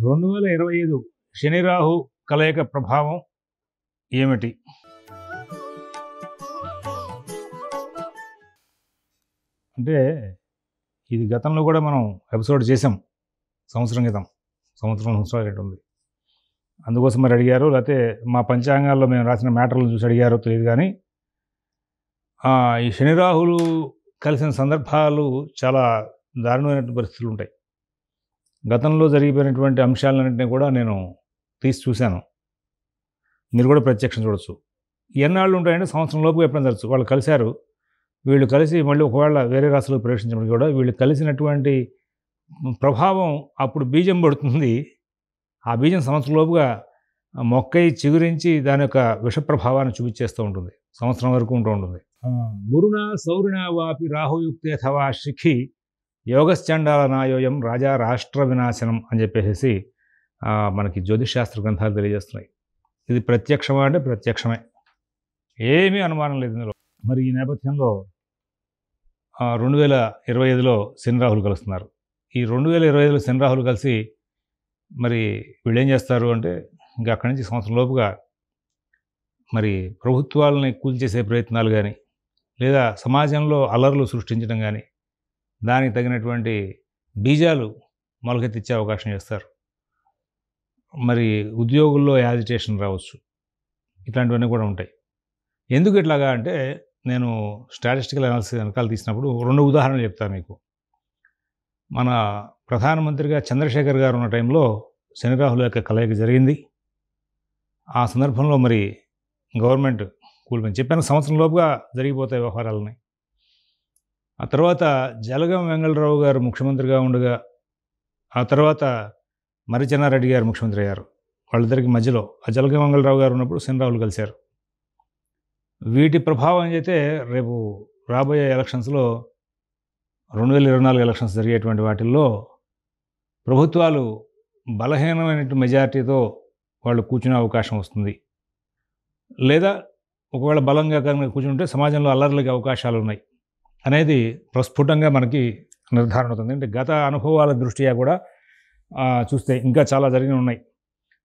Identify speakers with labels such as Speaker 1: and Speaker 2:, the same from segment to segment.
Speaker 1: 2025 శని రాహు కలయిక ప్రభావం ఏమిటి? అంటే ఇది గతంలో కూడా మనం ఎపిసోడ్ చేసాం. సంవత్సరం క్రితం. సంవత్సరాలు ఉంది. అందుకోసం మరి అడిగారు, లేకపోతే మా పంచాంగాల్లో మేము రాసిన మ్యాటర్లను చూసి అడిగారో తెలియదు కానీ ఈ శని రాహులు కలిసిన సందర్భాలు చాలా దారుణమైనటువంటి పరిస్థితులు ఉంటాయి. గతంలో జరిగిపోయినటువంటి అంశాలన్నింటినీ కూడా నేను తీసి చూశాను. మీరు కూడా ప్రత్యక్షం చూడొచ్చు. ఎన్నాళ్ళు ఉంటాయంటే సంవత్సరం లోపు ఎప్పుడైనా జరగచ్చు. వాళ్ళు కలిశారు, వీళ్ళు కలిసి మళ్ళీ ఒకవేళ వేరే రాశిలో ప్రవేశించినప్పుడు కూడా వీళ్ళు కలిసినటువంటి ప్రభావం అప్పుడు బీజం పడుతుంది. ఆ బీజం సంవత్సరం లోపుగా మొక్కై చిగురించి దాని యొక్క విష ప్రభావాన్ని చూపించేస్తూ ఉంటుంది. సంవత్సరం వరకు ఉంటూ ఉంటుంది. గురుణ సౌరిణ వాపి రాహుయుక్తే అథవా శిఖి యోగశ్చండాల నాయోయం రాజా రాష్ట్ర వినాశనం అని చెప్పేసి మనకి జ్యోతిషశాస్త్ర గ్రంథాలు తెలియజేస్తున్నాయి. ఇది ప్రత్యక్షమా అంటే ప్రత్యక్షమే, ఏమీ అనుమానం లేదు ఇందులో. మరి ఈ నేపథ్యంలో 2025లో శని రాహులు కలుస్తున్నారు. ఈ 2025లో శని రాహులు కలిసి మరి వీళ్ళు ఏం చేస్తారు అంటే ఇంకా అక్కడి నుంచి సంవత్సరం లోపుగా మరి ప్రభుత్వాలని కూల్చేసే ప్రయత్నాలు కానీ, లేదా సమాజంలో అల్లర్లు సృష్టించడం కానీ, దానికి తగినటువంటి బీజాలు మొలకెత్తిచ్చే అవకాశం చేస్తారు. మరి ఉద్యోగుల్లో యాజిటేషన్ రావచ్చు, ఇట్లాంటివన్నీ కూడా ఉంటాయి. ఎందుకు ఇట్లాగా అంటే నేను స్టాటిస్టికల్ అనాలిసిస్ వెనకాల తీసినప్పుడు 2 ఉదాహరణలు చెప్తాను మీకు. మన ప్రధానమంత్రిగా చంద్రశేఖర్ గారు ఉన్న టైంలో శని రాహుల యొక్క కలయిక జరిగింది. ఆ సందర్భంలో మరి గవర్నమెంట్ కూలిపోయింది. చెప్పాను సంవత్సరం లోపుగా జరిగిపోతాయి వ్యవహారాలని. ఆ తర్వాత జలగం వెంగళరావు గారు ముఖ్యమంత్రిగా ఉండగా, ఆ తర్వాత మర్రిచెన్నారెడ్డి గారు ముఖ్యమంత్రి అయ్యారు. వాళ్ళిద్దరికి మధ్యలో ఆ జలగం వెంగళరావు గారు ఉన్నప్పుడు శని రాహులు కలిశారు. వీటి ప్రభావం అయితే రేపు రాబోయే ఎలక్షన్స్లో 2024 ఎలక్షన్స్ జరిగేటువంటి వాటిల్లో ప్రభుత్వాలు బలహీనమైన మెజారిటీతో వాళ్ళు కూర్చునే అవకాశం వస్తుంది. లేదా ఒకవేళ బలంగా కనుక కూర్చుంటే సమాజంలో అల్లర్లకి అవకాశాలు ఉన్నాయి అనేది ప్రస్ఫుటంగా మనకి నిర్ధారణ అవుతుంది. అంటే గత అనుభవాల దృష్ట్యా కూడా చూస్తే ఇంకా చాలా జరిగి ఉన్నాయి.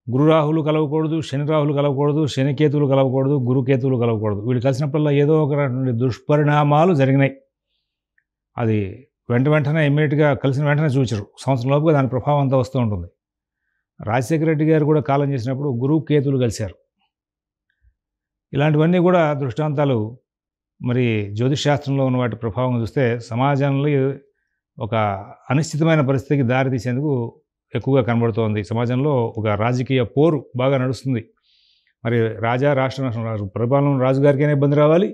Speaker 1: గురు రాహులు కలవకూడదు, శని రాహులు కలవకూడదు, శని కేతువులు కలవకూడదు, గురు కేతువులు కలవకూడదు. వీళ్ళు కలిసినప్పుడల్లా ఏదో ఒక దుష్పరిణామాలు జరిగినాయి. అది వెంటనే ఇమ్మీడియట్గా కలిసిన వెంటనే చూచారు. సంవత్సరం లోపుగా దాని ప్రభావం అంతా వస్తూ ఉంటుంది. రాజశేఖర రెడ్డి గారు కూడా కాలం చేసినప్పుడు గురు కేతువులు కలిశారు. ఇలాంటివన్నీ కూడా దృష్టాంతాలు. మరి జ్యోతిషశాస్త్రంలో ఉన్న వాటి ప్రభావం చూస్తే సమాజంలో ఒక అనిశ్చితమైన పరిస్థితికి దారితీసేందుకు ఎక్కువగా కనబడుతోంది. సమాజంలో ఒక రాజకీయ పోరు బాగా నడుస్తుంది. మరి రాజా రాష్ట్ర పరిపాలన రాజుగారికైనా ఇబ్బంది రావాలి,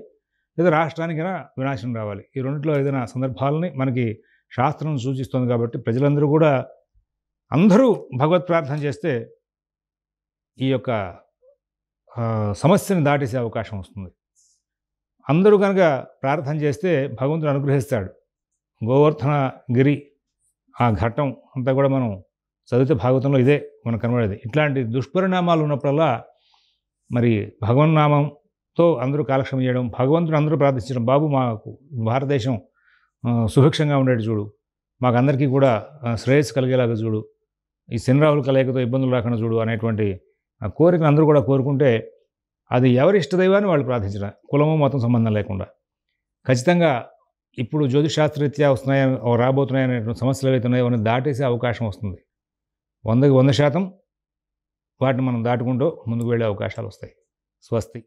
Speaker 1: లేదా రాష్ట్రానికైనా వినాశనం రావాలి. ఈ రెండిట్లో ఏదైనా సందర్భాలని మనకి శాస్త్రం సూచిస్తుంది. కాబట్టి ప్రజలందరూ కూడా అందరూ భగవత్ ప్రార్థన చేస్తే ఈ యొక్క సమస్యను దాటేసే అవకాశం వస్తుంది. అందరూ కనుక ప్రార్థన చేస్తే భగవంతుడు అనుగ్రహిస్తాడు. గోవర్ధన గిరి ఆ ఘట్టం అంతా కూడా మనం చదివితే భాగవతంలో ఇదే మనకు కనబడేది. ఇట్లాంటి దుష్పరిణామాలు ఉన్నప్పుడల్లా మరి భగవన్నామంతో అందరూ కాలక్షేమం చేయడం, భగవంతుడు అందరూ ప్రార్థించడం, బాబు మాకు భారతదేశం సుభిక్షంగా ఉండేది చూడు, మాకందరికీ కూడా శ్రేయస్సు కలిగేలాగా చూడు, ఈ శని రాహుల కలయికతో ఇబ్బందులు రాకుండా చూడు అనేటువంటి కోరికను అందరూ కూడా కోరుకుంటే అది ఎవరి ఇష్టదైవాన్ని వాళ్ళు ప్రార్థించడం, కులము మతం సంబంధం లేకుండా ఖచ్చితంగా ఇప్పుడు జ్యోతిషశాస్త్రరీత్యా వస్తున్నాయని రాబోతున్నాయనే సమస్యలు ఏవైతే ఉన్నాయో అవన్నీ దాటేసే అవకాశం వస్తుంది. 100% వాటిని మనం దాటుకుంటూ ముందుకు వెళ్ళే అవకాశాలు వస్తాయి. స్వస్తి.